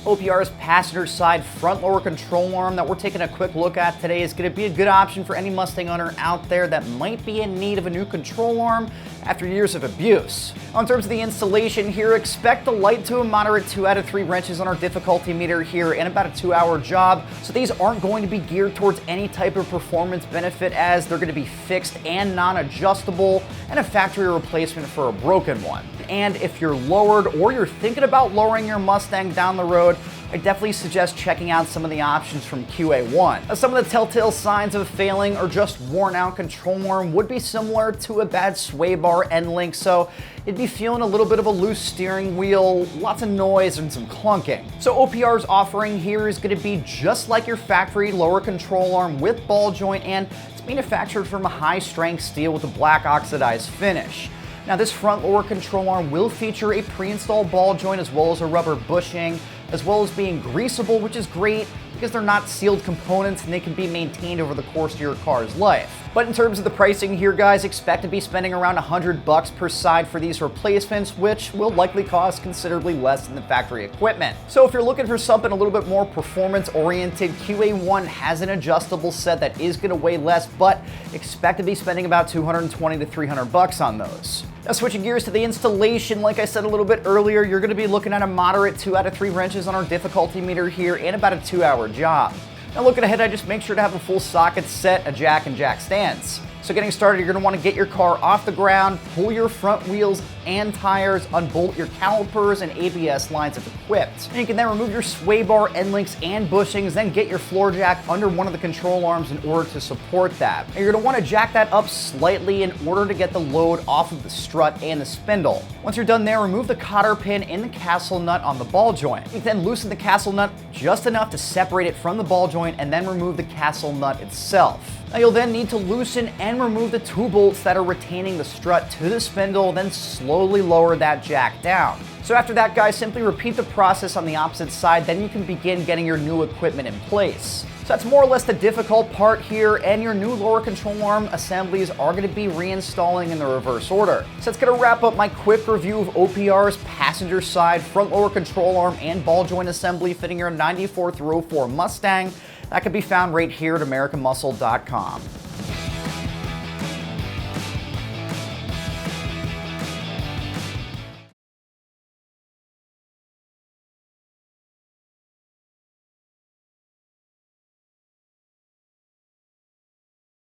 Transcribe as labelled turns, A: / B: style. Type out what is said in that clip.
A: OPR's passenger side front lower control arm that we're taking a quick look at today is going to be a good option for any Mustang owner out there that might be in need of a new control arm after years of abuse. In terms of the installation here, expect a light to a moderate 2 out of 3 wrenches on our difficulty meter here and about a 2-hour job. So these aren't going to be geared towards any type of performance benefit, as they're going to be fixed and non-adjustable and a factory replacement for a broken one. And if you're lowered or you're thinking about lowering your Mustang down the road, I definitely suggest checking out some of the options from QA1. Now, some of the telltale signs of failing or just worn out control arm would be similar to a bad sway bar end link, so you'd be feeling a little bit of a loose steering wheel, lots of noise, and some clunking. So OPR's offering here is going to be just like your factory lower control arm with ball joint, and it's manufactured from a high-strength steel with a black oxidized finish. Now, this front lower control arm will feature a pre-installed ball joint as well as a rubber bushing, as well as being greasable, which is great because they're not sealed components and they can be maintained over the course of your car's life. But in terms of the pricing here, guys, expect to be spending around $100 per side for these replacements, which will likely cost considerably less than the factory equipment. So if you're looking for something a little bit more performance-oriented, QA1 has an adjustable set that is going to weigh less, but expect to be spending about $220 to $300 on those. Now, switching gears to the installation, like I said a little bit earlier, you're going to be looking at a moderate 2 out of 3 wrenches on our difficulty meter here and about a 2-hour job. Now, looking ahead, I just make sure to have a full socket set, a jack, and jack stands. So getting started, you're going to want to get your car off the ground, pull your front wheels and tires, unbolt your calipers and ABS lines if equipped. And you can then remove your sway bar, end links, and bushings, then get your floor jack under one of the control arms in order to support that. And you're going to want to jack that up slightly in order to get the load off of the strut and the spindle. Once you're done there, remove the cotter pin and the castle nut on the ball joint. You can then loosen the castle nut just enough to separate it from the ball joint and then remove the castle nut itself. Now, you'll then need to loosen and remove the 2 bolts that are retaining the strut to the spindle, then slowly lower that jack down. So after that, guys, simply repeat the process on the opposite side, then you can begin getting your new equipment in place. So that's more or less the difficult part here, and your new lower control arm assemblies are going to be reinstalling in the reverse order. So that's going to wrap up my quick review of OPR's passenger side front lower control arm and ball joint assembly fitting your 94 through 04 Mustang. That can be found right here at AmericanMuscle.com.